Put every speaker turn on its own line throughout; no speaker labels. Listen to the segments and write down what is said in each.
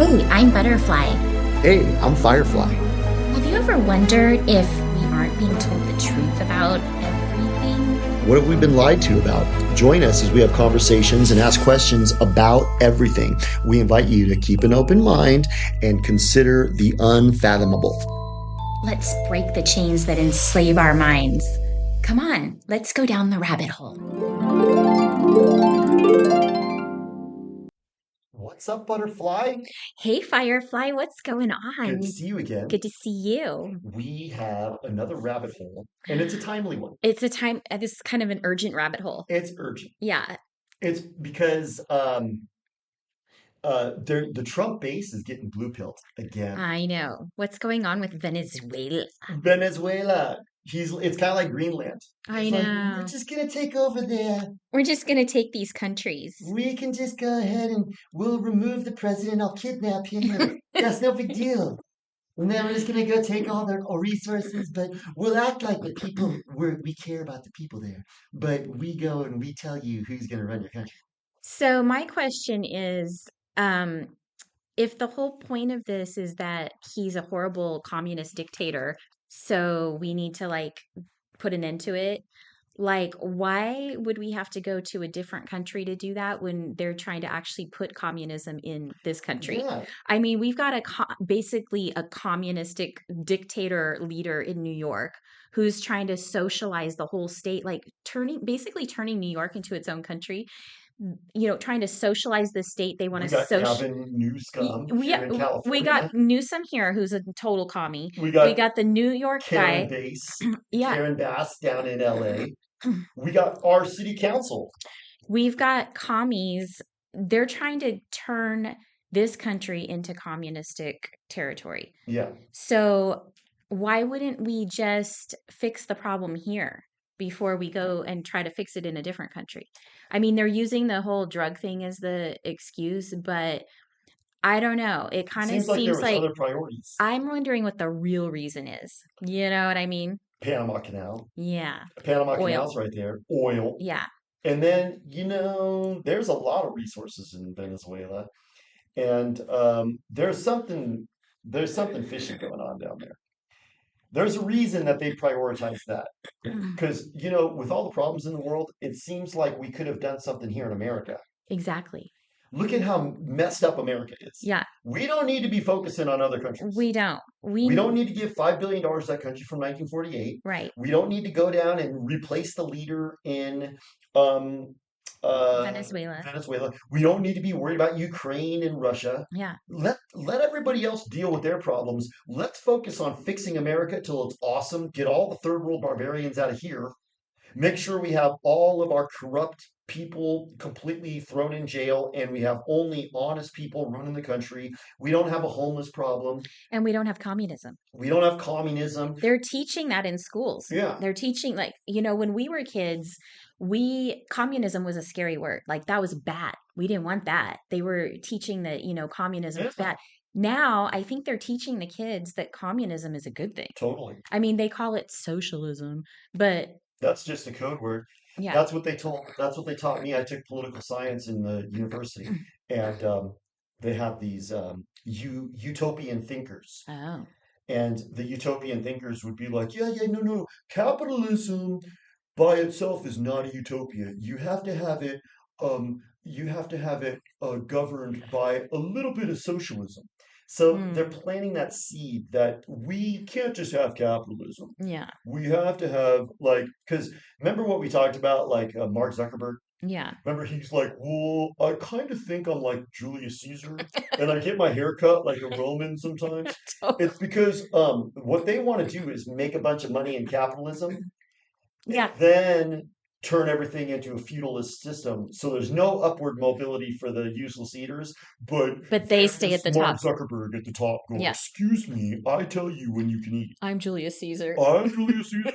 Hey, I'm Butterfly.
Hey, I'm Firefly.
Have you ever wondered if we aren't being told the truth about everything?
What have we been lied to about? Join us as we have conversations and ask questions about everything. We invite you to keep an open mind and consider the unfathomable.
Let's break the chains that enslave our minds. Come on, let's go down the rabbit hole.
What's up, Butterfly?
Hey, Firefly, what's going
Good to
on?
see you again.
Good to see you.
We have another rabbit hole, and it's a timely one.
This is kind of an urgent rabbit hole.
It's urgent.
Yeah,
It's because the Trump base is getting blue pilled again.
I know. What's going on with Venezuela?
Venezuela. It's kind of like Greenland.
I
It's like, we're
know.
just gonna take over there.
We're just gonna take these countries.
We can just go ahead and we'll remove the president. I'll kidnap him. That's no big deal. And then we're just gonna go take all their resources, but we'll act like the people we care about the people there. But we go and we tell you who's gonna run your country.
So my question is, um, if the whole point of this is that he's a horrible communist dictator, so we need to like put an end to it, like why would we have to go to a different country to do that when they're trying to actually put communism in this country?
Yeah.
I mean, we've got basically a communistic dictator leader in New York who's trying to socialize the whole state, like basically turning New York into its own country, trying to socialize the state. They want
We
to
got Gavin Newsom
we
here in
we got
California.
Newsom here, who's a total commie.
We
We
got
got the New York
Karen
guy. Yeah.
Karen Bass down in LA. We got our city council.
We've got commies. They're trying to turn this country into communistic territory.
Yeah.
So why wouldn't we just fix the problem here before we go and try to fix it in a different country? I mean, they're using the whole drug thing as the excuse, but I don't know. It kind of
Seems like there
seems
was
like
other priorities.
I'm wondering what the real reason is. You know what I mean?
Panama Canal.
Yeah.
Panama
Oil.
Canal's right there. Oil.
Yeah.
And then, there's a lot of resources in Venezuela. And there's something fishy going on down there. There's a reason that they prioritize that. Because, with all the problems in the world, it seems like we could have done something here in America.
Exactly.
Look at how messed up America is.
Yeah.
We don't need to be focusing on other countries.
We don't.
We don't need to give $5 billion to that country from 1948.
Right.
We don't need to go down and replace the leader in um,
Venezuela.
Venezuela. We don't need to be worried about Ukraine and Russia.
Yeah.
Let everybody else deal with their problems. Let's focus on fixing America till it's awesome. Get all the third world barbarians out of here. Make sure we have all of our corrupt people completely thrown in jail and we have only honest people running the country. We don't have a homeless problem.
And we don't have communism.
We don't have communism.
They're teaching that in schools.
Yeah.
They're teaching like, when we were kids, communism was a scary word. Like that was bad. We didn't want that. They were teaching that, communism was
Yeah,
bad. Now, I think they're teaching the kids that communism is a good thing.
totally.
I mean, they call it socialism, but
That's just a code word.
yeah.
That's what they taught me. I took political science in the university, and they have these utopian thinkers.
Oh.
And the utopian thinkers would be like, yeah, yeah, no, no, capitalism by itself is not a utopia. You have to have it governed by a little bit of socialism. So they're
Hmm.
planting that seed that we can't just have capitalism.
Yeah.
We have to have because remember what we talked about, like Mark Zuckerberg?
Yeah.
Remember he's like, well, I kind of think I'm like Julius Caesar, and I get my hair cut like a Roman sometimes. It's because what they want to do is make a bunch of money in capitalism and
Yeah.
then turn everything into a feudalist system. So there's no upward mobility for the useless eaters, but
But they stay at
there's
the
Mark
top.
Zuckerberg at the top going,
Yeah.
excuse me, I tell you when you can eat.
I'm Julius Caesar.
I'm Julius Caesar.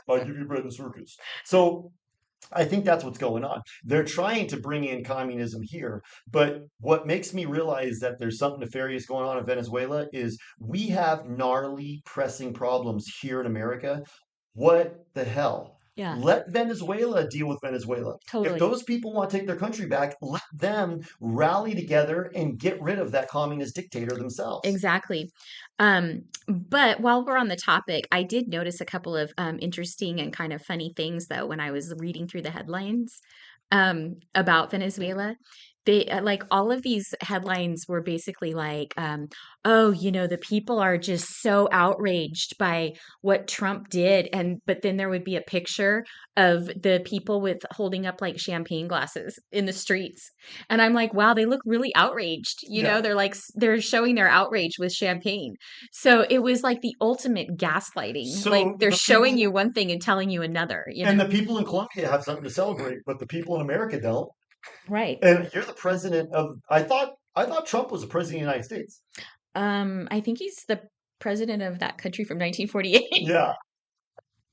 I give you bread and circus. So I think that's what's going on. They're trying to bring in communism here, but what makes me realize that there's something nefarious going on in Venezuela is we have gnarly, pressing problems here in America. What the hell?
Yeah,
Let Venezuela deal with Venezuela. If
totally.
those people want to take their country back, let them rally together and get rid of that communist dictator themselves.
Exactly. But while we're on the topic, I did notice a couple of interesting and kind of funny things though when I was reading through the headlines about Venezuela. They like all of these headlines were basically like, oh, the people are just so outraged by what Trump did, and but then there would be a picture of the people with holding up like champagne glasses in the streets. And I'm like, wow, they look really outraged.
Yeah.
They're like, they're showing their outrage with champagne. So it was like the ultimate gaslighting. Like
So
they're
the
showing you
people
one thing and telling you another.
and the people in Colombia have something to celebrate, but the people in America don't.
Right.
And you're the president of I thought Trump was the president of the United States.
I think he's the president of that country from 1948.
Yeah.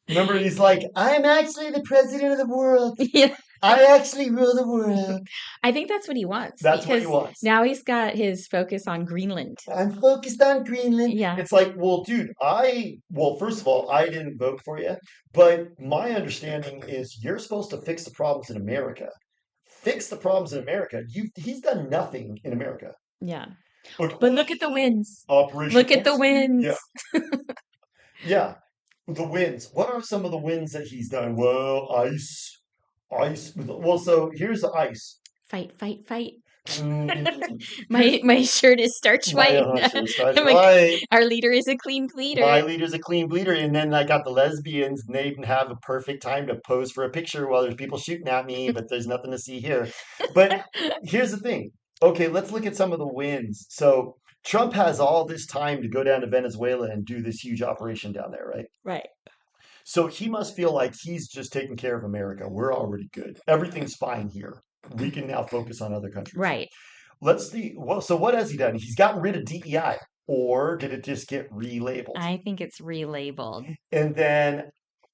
Remember, he's like, I'm actually the president of the world.
Yeah.
I actually rule the world.
I think that's what he wants
That's what he
because
wants.
now he's got his focus on Greenland.
I'm focused on Greenland.
Yeah.
It's like, well, dude, well, first of all, I didn't vote for you, but my understanding is you're supposed to fix the problems in America. Fix the problems in America. He's done nothing in America.
Yeah.
Look,
But look at the winds.
Operation
Look at
Warp
the
Speed. Yeah,
winds.
yeah. The wins. What are some of the wins that he's done? Well, ice. Well, so here's the ice.
Fight, fight, fight.
Here's
My shirt is starch
my
white.
sure starts
Like,
right.
our leader is a clean
My
bleeder.
leader's a clean bleeder, and then I got the lesbians, and they have a perfect time to pose for a picture while there's people shooting at me, but there's nothing to see here. But here's the thing. Okay, let's look at some of the wins. So Trump has all this time to go down to Venezuela and do this huge operation down there, right?
Right.
So he must feel like he's just taking care of America. We're already good. Everything's fine here. We can now focus on other countries.
Right.
Let's see. Well, so what has he done? He's gotten rid of DEI, or did it just get relabeled?
I think it's relabeled.
And then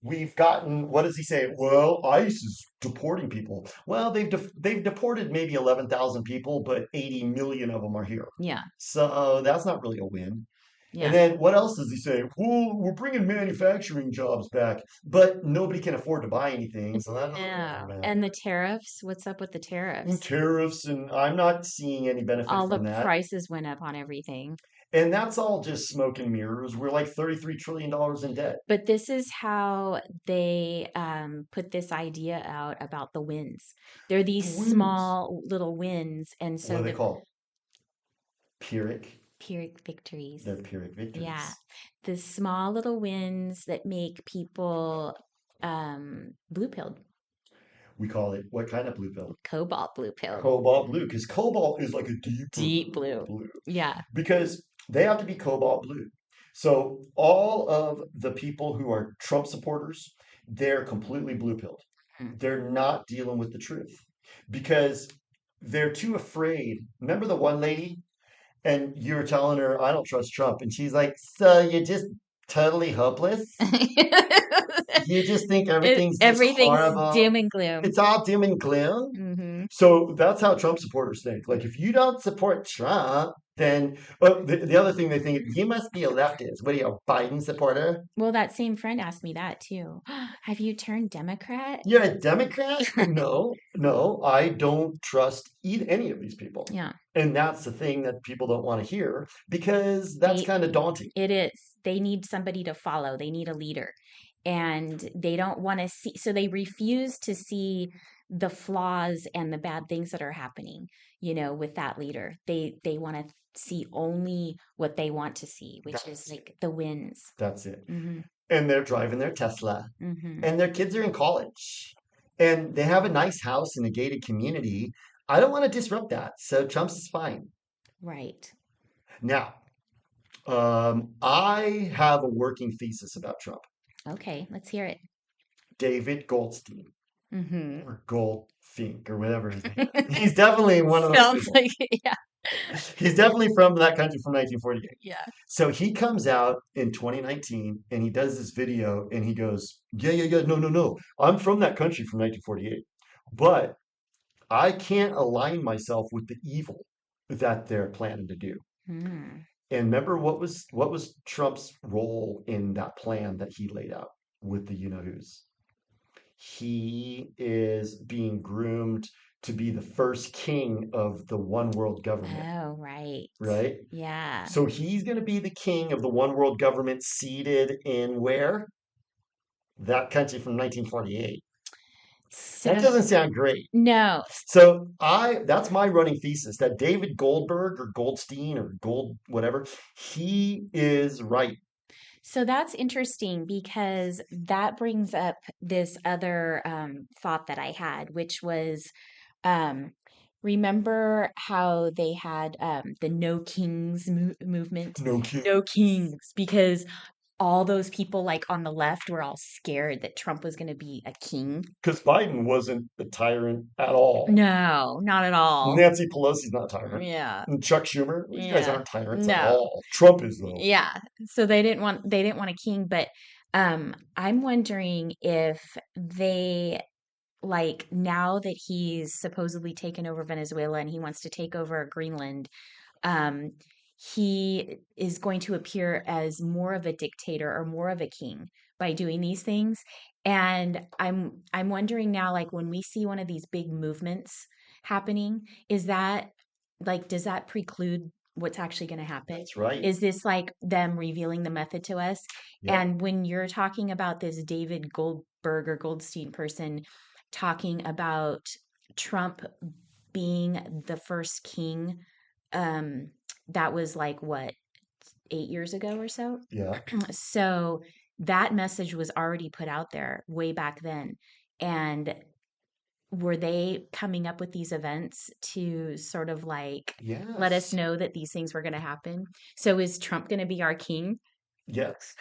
we've gotten, what does he say? Well, ICE is deporting people. Well, they've deported maybe 11,000 people, but 80 million of them are here.
Yeah.
So that's not really a win. And
Yeah.
then what else does he say? Well, we're bringing manufacturing jobs back, but nobody can afford to buy anything, so that doesn't
Yeah.
really matter.
And the tariffs, what's up with the
And
tariffs?
tariffs, and I'm not seeing any benefit
All the
from that.
prices went up on everything.
And that's all just smoke and mirrors. We're like $33 trillion in debt.
But this is how they put this idea out about the wins. They're these
Wins.
small little wins, and
What
so
are they
the
called? Pyrrhic.
Pyrrhic victories.
They're Pyrrhic
Yeah,
victories.
the small little wins that make people blue pilled,
We call it what kind of blue pill?
cobalt blue pilled,
Cobalt blue, because cobalt is like a deeper
deep blue.
blue.
Yeah,
Because they have to be cobalt blue. So all of the people who are Trump supporters, they're completely blue pilled.
mm.
They're not dealing with the truth because they're too afraid. Remember the one lady, and you were telling her, I don't trust Trump. And she's like, so you're just totally hopeless? You just think everything's just
Everything's
horrible?
doom and gloom.
It's all doom and gloom?
Hmm.
So that's how Trump supporters think. Like, if you don't support Trump, then the other thing they think, he must be a leftist. What are you, a Biden supporter?
Well, that same friend asked me that too. Have you turned Democrat?
You're a Democrat? No, no, I don't trust any of these people.
Yeah,
And that's the thing that people don't want to hear because that's
they
kind of daunting.
it is. They need somebody to follow. They need a leader. And they don't want to see, so they refuse to see the flaws and the bad things that are happening, with that leader. They want to see only what they want to see, which is
That's it.
like the wins.
That's it.
Hmm.
And they're driving their Tesla,
Hmm.
and their kids are in college, and they have a nice house in a gated community. I don't want to disrupt that. So Trump's is fine.
Right.
Now, I have a working thesis about Trump.
Okay, let's hear it.
David Goldstein
Hmm.
or Goldfink or whatever his name. He's definitely one of those
Sounds
people.
like, yeah.
He's definitely from that country from 1948.
Yeah.
So he comes out in 2019 and he does this video and he goes, yeah, yeah, yeah, no, no, no. I'm from that country from 1948, but I can't align myself with the evil that they're planning to do.
Hmm.
And remember what was Trump's role in that plan that he laid out with the you know who's? he is being groomed to be the first king of the one world government,
Oh, right.
right?
Yeah.
So he's going to be the king of the one world government seated in where? That country from 1948. That
So,
doesn't sound great.
no.
So that's my running thesis that David Goldberg or Goldstein or Gold whatever, he is right.
So that's interesting because that brings up this other thought that I had, which was um, remember how they had the No Kings movement?
No kidding.
No Kings, because all those people like on the left were all scared that Trump was going to be a king.
Because Biden wasn't a tyrant at all.
No, not at all.
Nancy Pelosi's not a tyrant.
Yeah.
And Chuck Schumer, these guys
Yeah.
aren't tyrants at
No.
all. Trump is though.
Yeah. So they didn't want a king, but I'm wondering if they like now that he's supposedly taken over Venezuela and he wants to take over Greenland, um, he is going to appear as more of a dictator or more of a king by doing these things. And I'm wondering now, like when we see one of these big movements happening, is that like does that preclude what's actually going to happen?
That's right.
Is this like them revealing the method to us?
Yep.
And when you're talking about this David Goldberg or Goldstein person talking about Trump being the first king, um, that was like what, 8 years ago or so?
Yeah.
So that message was already put out there way back then. And were they coming up with these events to sort of like let us
Yes.
know that these things were going to happen? So is Trump going to be our king?
Yes.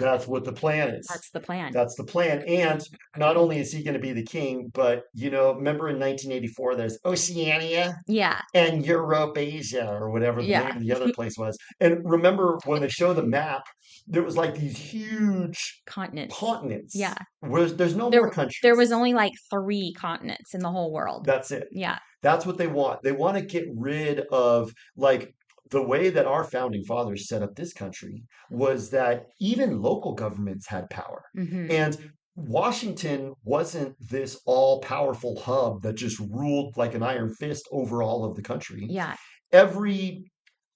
That's what the plan is.
That's the plan.
That's the plan. And not only is he going to be the king, but remember in 1984, there's Oceania
Yeah.
and Europe, Asia, or whatever the name
Yeah.
of the other place was. And remember when they show the map, there was like these huge
Continents. Yeah.
continents where there's no
There
more
there was
countries.
only like 3 continents in the whole world.
That's it.
Yeah.
That's what they want. They want to get rid of like the way that our founding fathers set up this country was that even local governments had power.
Mhm.
And Washington wasn't this all powerful hub that just ruled like an iron fist over all of the country.
Yeah.
Every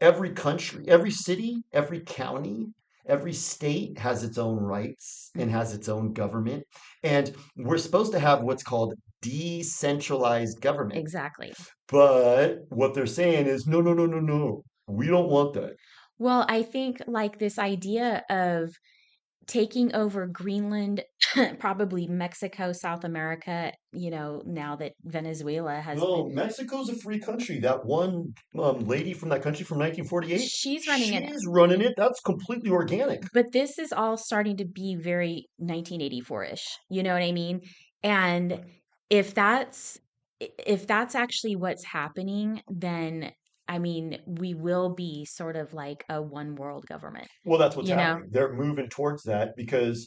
every country, every city, every county, every state has its own rights and
Mhm.
has its own government. And we're supposed to have what's called decentralized government.
Exactly.
But what they're saying is, no, no, no, no, no. We don't want that.
Well, I think like this idea of taking over Greenland, probably Mexico, South America, now that Venezuela has been
No, Mexico's a free country. That one lady from that country from 1948,
she's running it.
she's running it. That's completely organic.
But this is all starting to be very 1984-ish. You know what I mean? And if that's if that's actually what's happening, then I mean, we will be sort of like a one world government,
Well, that's what's
you know?
happening. They're moving towards that because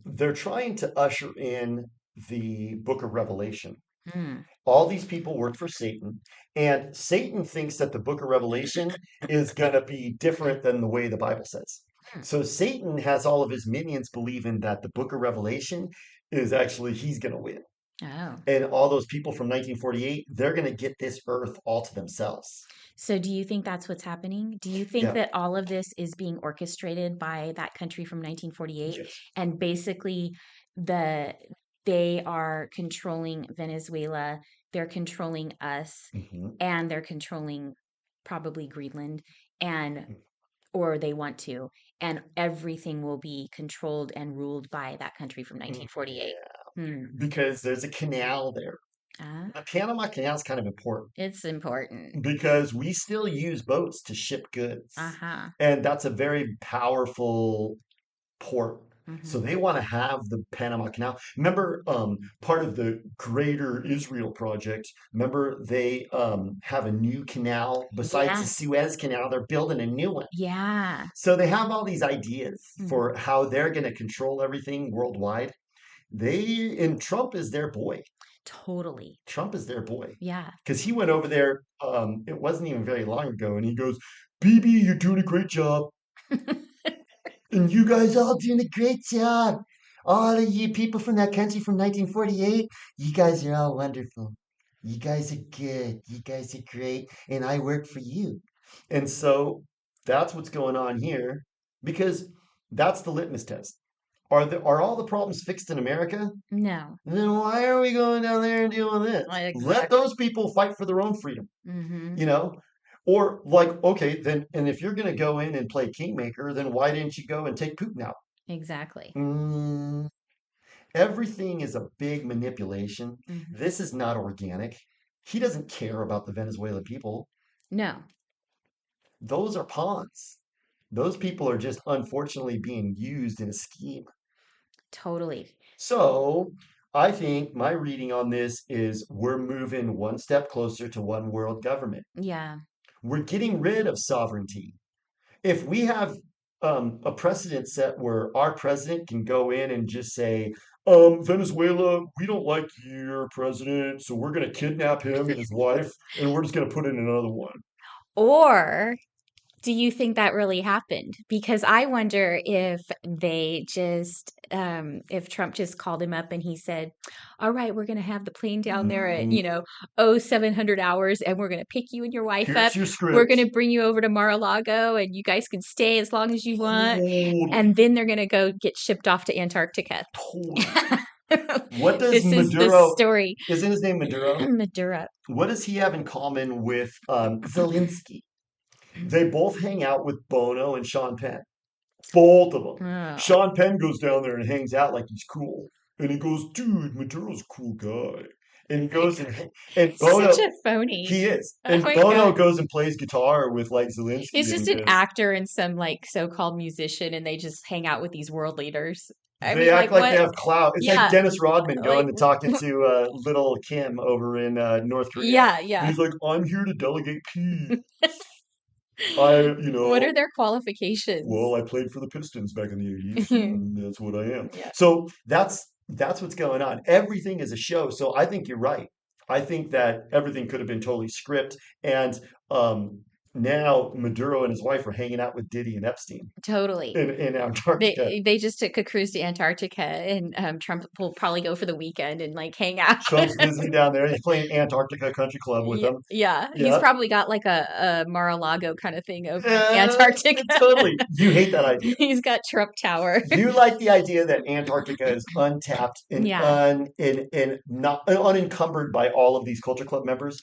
they're trying to usher in the book of Revelation.
Mm.
All these people work for Satan, and Satan thinks that the book of Revelation is going to be different than the way the Bible says.
Mm.
So Satan has all of his minions believing that the book of Revelation is actually he's going to win.
Oh.
And all those people from 1948, they're going to get this earth all to themselves.
So do you think that's what's happening? Do you think
Yeah.
that all of this is being orchestrated by that country from 1948
Yes.
and basically the they are controlling Venezuela, they're controlling us,
Hmm.
and they're controlling probably Greenland and or they want to, and everything will be controlled and ruled by that country from
Yeah.
1948. Hmm.
Because there's a canal there.
Ah,
The Panama Canal is kind of important
it's important.
because we still use boats to ship goods.
Uh-huh.
And that's a very powerful port. So
Hmm.
they want to have the Panama Canal. Remember, part of the Greater Israel Project, remember they have a new canal besides the
Yes.
Suez Canal, they're building a new one.
Yeah.
So they have all these ideas
Mhm.
for how they're going to control everything worldwide. And Trump is their boy.
Totally.
Trump is their boy
Yeah.
because he went over there. It wasn't even very long ago, and he goes, "BB, you're doing a great job, and you guys all doing a great job. all of you people from that country from 1948, you guys are all wonderful. You guys are good. You guys are great. And I work for you. And so that's what's going on here because that's the litmus test. Are all the problems fixed in America?
No.
Then why are we going down there and dealing with this? Let
Exactly.
those people fight for their own freedom,
Mm-hmm.
you know? Or like, okay, then, and if you're going to go in and play kingmaker, then why didn't you go and take Putin out?
Exactly.
Mm, everything is a big manipulation.
Mm-hmm.
This is not organic. He doesn't care about the Venezuelan people.
No,
Those are pawns. Those people are just unfortunately being used in a scheme.
totally.
So I think my reading on this is we're moving one step closer to one world government.
Yeah.
We're getting rid of sovereignty. If we have a precedent set where our president can go in and just say, Venezuela, we don't like your president, so we're going to kidnap him and his wife, and we're just going to put in another one.
Or do you think that really happened? Because I wonder if they just, if Trump just called him up and he said, "All right, we're going to have the plane down there at,
Mm,
700 hours and we're going to pick you and your wife up.
here's your
We're going
script.
to bring you over to Mar-a-Lago and you guys can stay as long as you want."
Totally,
And then they're going to go get shipped off to Antarctica.
totally. What does
This is the
Maduro,
story.
isn't his name Maduro?
Maduro.
What does he have in common with Zelensky? They both hang out with Bono and Sean Penn. Both of them.
Oh,
Sean Penn goes down there and hangs out like he's cool. And he goes, dude, Maduro's a cool guy. And he
my
goes
God.
and
Such
Bono,
a phony.
he is.
Oh
And
my
Bono
God.
goes and plays guitar with like Zelensky
He's
and he
just an
goes,
actor and some like so-called musician, and they just hang out with these world leaders. I
they
mean,
act
like
like they
what?
have clout. It's like
Yeah,
Dennis Rodman
like
going and talking to little Kim over in North Korea.
yeah,
And
yeah.
he's like, I'm here to delegate peace. I,
What are their qualifications?
well, I played for the Pistons back in the 80s, and that's what I am.
Yeah,
So that's what's going on. Everything is a show. So I think you're right. I think that everything could have been totally script. And um, now Maduro and his wife are hanging out with Diddy and Epstein
totally.
in Antarctica.
They just took a cruise to Antarctica, and Trump will probably go for the weekend and like hang out.
Trump's visiting down there. He's playing Antarctica Country Club with
Yeah,
them.
yeah. He's
Yeah.
probably got like a Mar-a-Lago kind of thing over in Antarctica.
Totally. You hate that idea.
He's got Trump Tower.
You like the idea that Antarctica is untapped and
Yeah,
not unencumbered by all of these culture club members.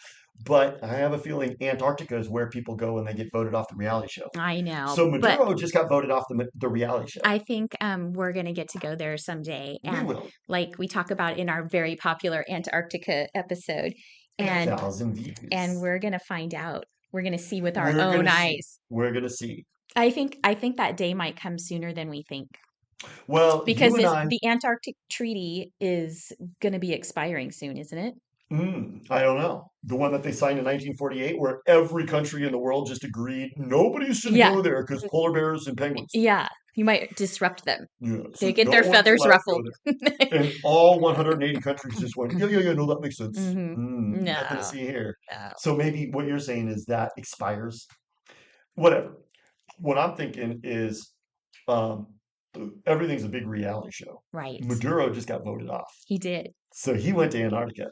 But I have a feeling Antarctica is where people go when they get voted off the reality show.
I know.
So
But
Maduro just got voted off the reality show.
I think we're going to get to go there someday.
We
And
will.
like we talk about in our very popular Antarctica episode,
A
and
thousand views.
we're going to find out. We're going to see with our
We're
own
gonna see.
eyes.
We're gonna see.
I think that day might come sooner than we think
Well, you
because
and I.
the Antarctic Treaty is going to be expiring soon, isn't it?
I don't know. The one that they signed in 1948, where every country in the world just agreed nobody should
Yeah.
go there because polar bears and penguins.
Yeah. You might disrupt them.
Yeah,
They
so
get
no
their
one's
feathers
allowed to go
ruffled.
there. And all 180 countries just went, yeah, yeah, yeah, no, that makes sense.
Hmm.
Nothing to
No,
see here.
no.
So maybe what you're saying is that expires. Whatever. What I'm thinking is um, everything's a big reality show.
Right.
Maduro just got voted off.
He did.
So he went to Antarctica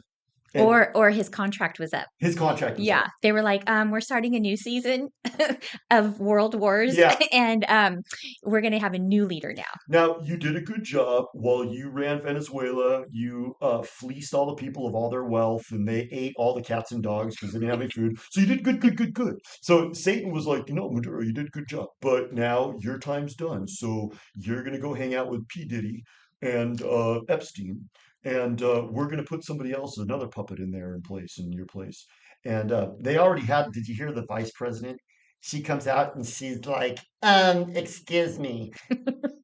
and
Or his contract was up.
his contract was up.
Yeah, they were like, we're starting a new season of World Wars,
Yeah.
and we're gonna have a new leader now.
Now, you did a good job while you ran Venezuela. You fleeced all the people of all their wealth, and they ate all the cats and dogs because they didn't have any food. So you did good, good, good, good. So Satan was like, Maduro, you did a good job, but now your time's done. So you're gonna go hang out with P Diddy and Epstein, and we're gonna put somebody else, another puppet, in there in your place. And they already had. Did you hear the vice president? She comes out and she's like, excuse me.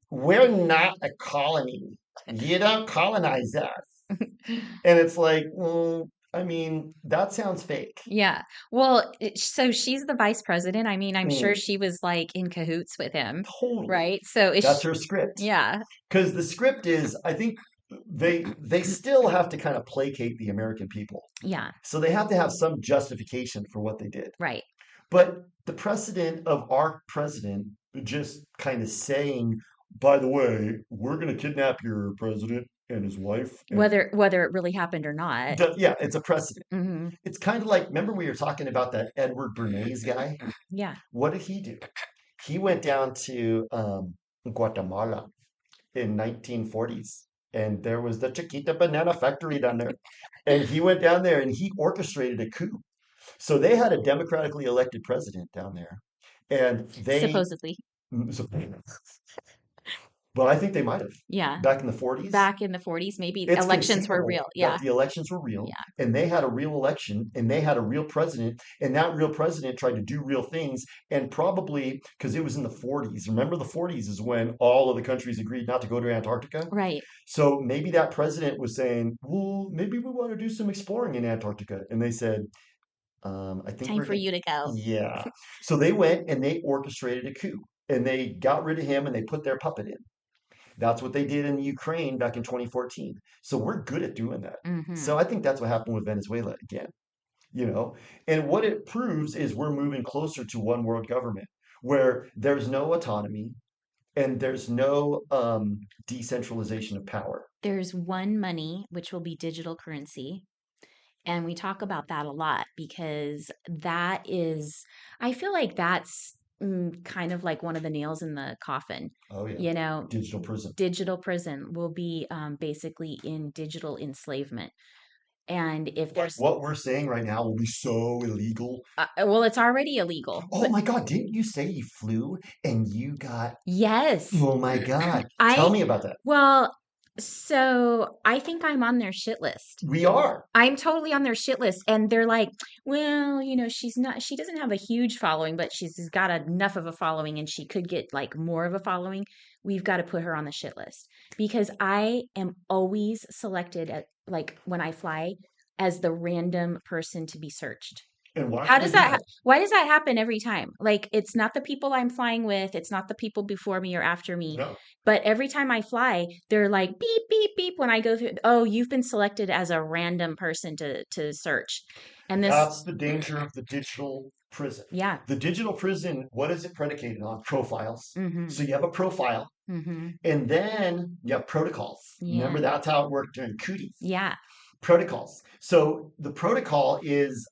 We're not a colony. You don't colonize us. And it's like, I mean, that sounds fake.
Yeah. Well, so she's the vice president. I mean, I'm sure
Mm,
she was like in cahoots with him,
totally.
right? So
That's her script.
yeah,
Because the script is, I think they still have to kind of placate the American people.
yeah,
So they have to have some justification for what they did.
right.
But the precedent of our president just kind of saying by the way, we're going to kidnap your president and his wife. And
Whether it really happened or not.
yeah, it's a precedent.
Hmm.
It's kind of like, remember we were talking about that Edward Bernays guy?
Yeah.
What did he do? He went down to Guatemala in 1940s, and there was the Chiquita Banana Factory down there. And he went down there and he orchestrated a coup. So they had a democratically elected president down there, and they
Supposedly.
so, well, I think they might have
Yeah.
back in the 40s.
Back in the 40s, maybe
It's
elections were
conceivable
real.
that
Yeah.
the elections were real
Yeah.
and they had a real election and they had a real president, and that real president tried to do real things. And probably because it was in the 40s, remember the 40s is when all of the countries agreed not to go to Antarctica.
Right.
So maybe that president was saying, well, maybe we want to do some exploring in Antarctica. And they said, I think
Time
we're
for
going
you to
to,
go.
yeah. So they went and they orchestrated a coup and they got rid of him and they put their puppet in. That's what they did in Ukraine back in 2014. So we're good at doing that.
Hmm.
So I think that's what happened with Venezuela again, you know? And what it proves is we're moving closer to one world government where there's no autonomy and there's no decentralization of power.
There's one money, which will be digital currency. And we talk about that a lot because that is, I feel like that's kind of like one of the nails in the coffin.
Oh, yeah.
You know,
Digital prison.
digital prison will be basically in digital enslavement. And if
Like
there's,
what we're saying right now will be so illegal.
well, it's already illegal,
Oh
but
my God, didn't you say you flew and you got,
yes,
oh my God. Tell
I,
me about that.
well, so I think I'm on their shit list.
We are.
I'm totally on their shit list. And they're like, well, she doesn't have a huge following, but she's got enough of a following and she could get like more of a following. We've got to put her on the shit list because I am always selected at like when I fly as the random person to be searched.
And why
How
would they
does
do
that,
that?
why does that happen every time? Like, it's not the people I'm flying with, it's not the people before me or after me,
No.
but every time I fly, they're like beep, beep, beep when I go through, oh, you've been selected as a random person to search. And this,
That's the danger of the digital prison.
yeah.
The digital prison, what is it predicated on? Profiles.
Mm-hmm.
So you have a profile,
Mm-hmm.
and then you have protocols.
Yeah.
Remember, that's how it worked during cooties.
Yeah.
Protocols. So the protocol is,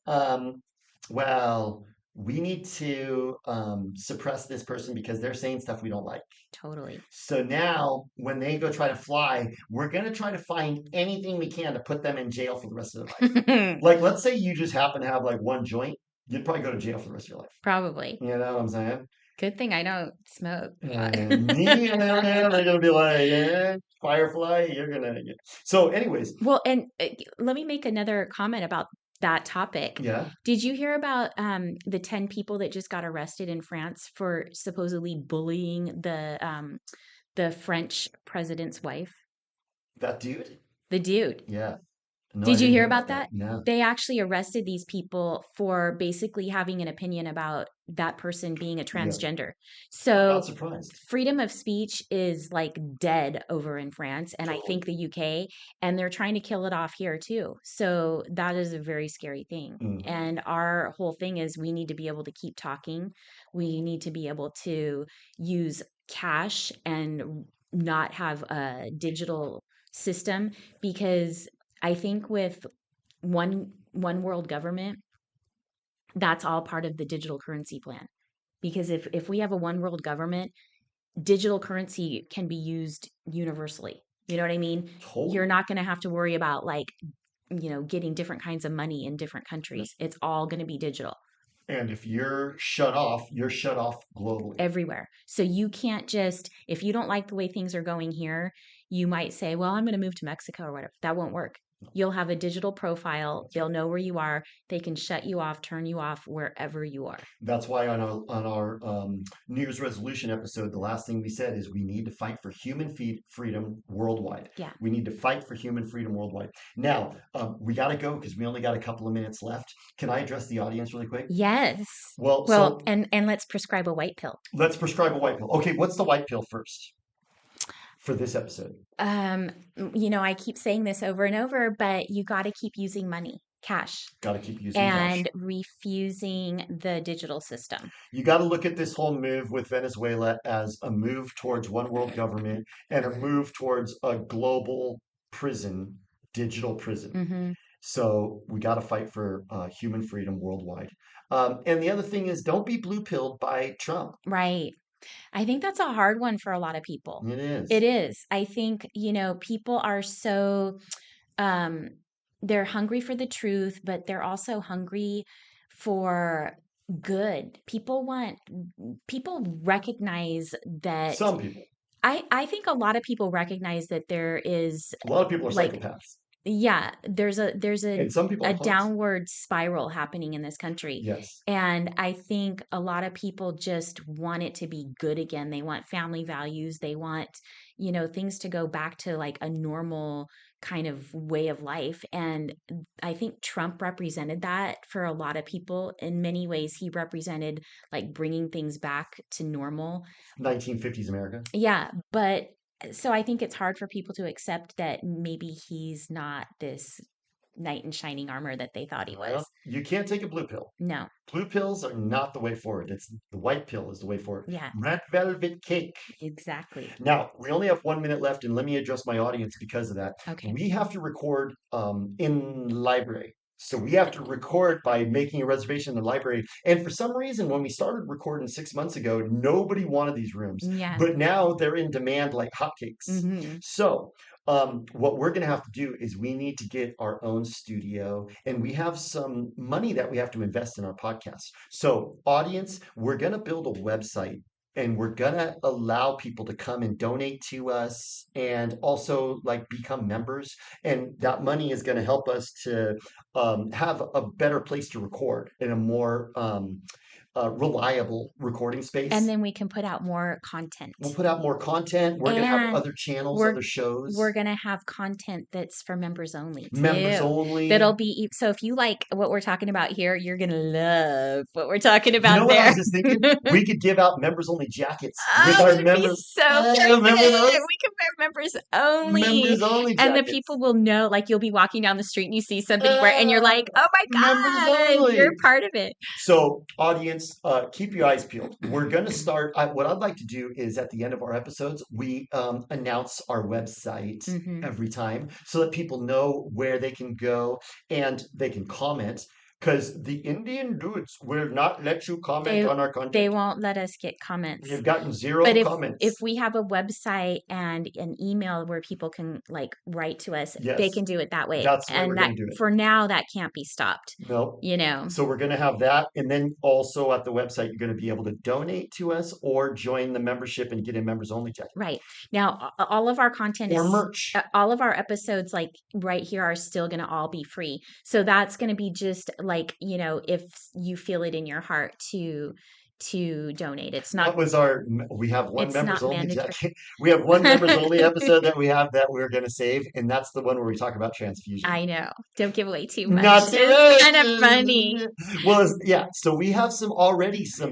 well, we need to suppress this person because they're saying stuff we don't like.
Totally.
So now, when they go try to fly, we're going to try to find anything we can to put them in jail for the rest of their life. Like, let's say you just happen to have like one joint, you'd probably go to jail for the rest of your life.
Probably.
You know what I'm saying?
Good thing I don't smoke pot.
Me and they're gonna be like, Firefly, you're gonna. So, anyways,
Well, and let me make another comment about that topic.
yeah,
Did you hear about the 10 people that just got arrested in France for supposedly bullying the French president's wife?
that dude.
The dude.
Yeah, no, I
Did you
didn't
hear
hear
about
about that.
that?
No,
They actually arrested these people for basically having an opinion about that person being a
yeah,
transgender.
I'm not
So
surprised.
freedom of speech is like dead over in France and I
Totally.
think the UK, and they're trying to kill it off here too. So that is a very scary thing.
Hmm.
And our whole thing is we need to be able to keep talking. We need to be able to use cash and not have a digital system because I think with one world government, that's all part of the digital currency plan. Because if we have a one world government, digital currency can be used universally. You know what I mean? You're
Totally.
not going to have to worry about like, getting different kinds of money in different
No.
countries. It's all going to be digital
And if you're shut off globally.
everywhere. So you can't just, if you don't like the way things are going here, you might say, well, I'm going to move to Mexico or whatever. That won't work. You'll have a digital profile.
That's
They'll
right.
know where you are. They can shut you off, turn you off wherever you are.
That's why on our New Year's resolution episode, the last thing we said is we need to fight for freedom worldwide.
Yeah.
We need to fight for human freedom worldwide. Now, we got to go because we only got a couple of minutes left. Can I address the audience really quick?
Yes.
Well,
Well,
so
and let's prescribe a white pill.
let's prescribe a white pill. Okay, what's the white pill first for this episode?
I keep saying this over and over, but you got to keep using money. cash
Got to keep using cash.
and refusing the digital system.
You got to look at this whole move with Venezuela as a move towards one world government and a move towards a global prison, digital prison.
Hmm.
So we got to fight for human freedom worldwide. And the other thing is, don't be blue pilled by Trump.
Right. I think that's a hard one for a lot of people.
It
It
is.
is. I think, people are so um they're hungry for the truth, but they're also hungry for good. People recognize that
Some people.
I think a lot of people recognize that there is
A lot of people are
like
psychopaths,
yeah, there's
and some people
a
are clowns.
downward spiral happening in this country.
Yes.
And I think a lot of people just want it to be good again. They want family values. They want, things to go back to like a normal kind of way of life. And I think Trump represented that for a lot of people. In many ways, he represented like bringing things back to normal.
1950s America.
Yeah, but so I think it's hard for people to accept that maybe he's not this knight in shining armor that they thought he
Well,
was.
you can't take a blue pill.
No.
Blue pills are not the way forward. It's the white pill is the way forward.
Yeah,
Red velvet cake.
exactly.
Now, we only have 1 minute left, and let me address my audience because of that.
Okay.
We have to record in the library. So we have to record by making a reservation in the library. And for some reason, when we started recording 6 months ago, nobody wanted these rooms.
Yeah.
But now they're in demand like hotcakes.
Hmm.
So what we're going to have to do is we need to get our own studio, and we have some money that we have to invest in our podcast. So, audience, we're going to build a website, and we're gonna allow people to come and donate to us and also like become members, and that money is going to help us to have a better place to record in a more reliable recording
And
space.
then we can put out more content.
We'll put out more content. We're going to have
And
other channels,
we're
other
we're
shows,
gonna have content that's for members only
members
too.
only.
That'll be so if you like what we're talking about here, you're gonna love what we're talking
You
about
know what I
there.
was just thinking? We could give out members only jackets with
Oh,
our
that'd be
members.
so
Remember
perfect.
those?
We can wear members only.
Members only
And the people
jackets.
will know, like you'll be walking down the street and you see somebody wear and you're
Ah,
like, oh
members
my God,
only.
you're part of it.
So, audience, keep your eyes peeled. We're going to start. What I'd like to do is at the end of our episodes, we announce our website
Hmm.
every time so that people know where they can go and they can comment. Because the Indian dudes will not let you comment
They
on our
they
content.
won't let us get
We
comments.
have gotten
But
zero
if
comments.
we have a website and an email where people can like write to us, they
Yes,
can do it that way.
that's the way we're
And
going
that
to do it.
for now that can't be stopped,
No.
you know.
So we're going to have that. And then also at the website, you're going to be able to donate to us or join the membership and get a members only jacket
Right. Now, all of our content
or
is
merch.
all of our episodes like right here are still going to all be free. So that's going to be just like, if you feel it in your heart to donate.
What was our, we have one
It's
members
not
only
mandatory.
jacket. We have one members only episode that we have that we're going to save. And that's the one where we talk about transfusion.
I know. Don't give away too much.
Not too
It's kind of funny.
much. Well, yeah. So we have some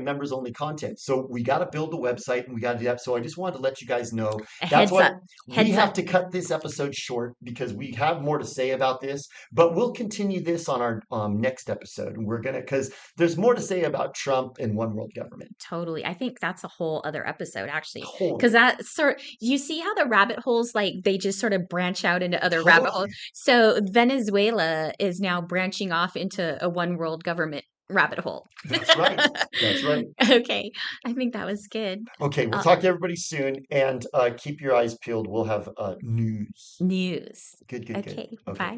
members only content. So we got to build the website and we got to do that. So I just wanted to let you guys know
A
that's
heads
why
up.
we
Heads
have
up.
to cut this episode short because we have more to say about this. But we'll continue this on our next episode. And we're gonna because there's more to say about Trump and one world government.
Totally. I think that's a whole other episode actually. Because
Totally,
that sort you see how the rabbit holes like they just sort of branch out into other rabbit holes.
totally.
So Venezuela is now branching off into a one world government rabbit hole.
That's right. That's right.
Okay. I think that was good.
Okay, we'll
Uh,
talk to everybody soon and keep your eyes peeled. We'll have news.
news.
Good, good, good.
Okay.
Okay.
Bye.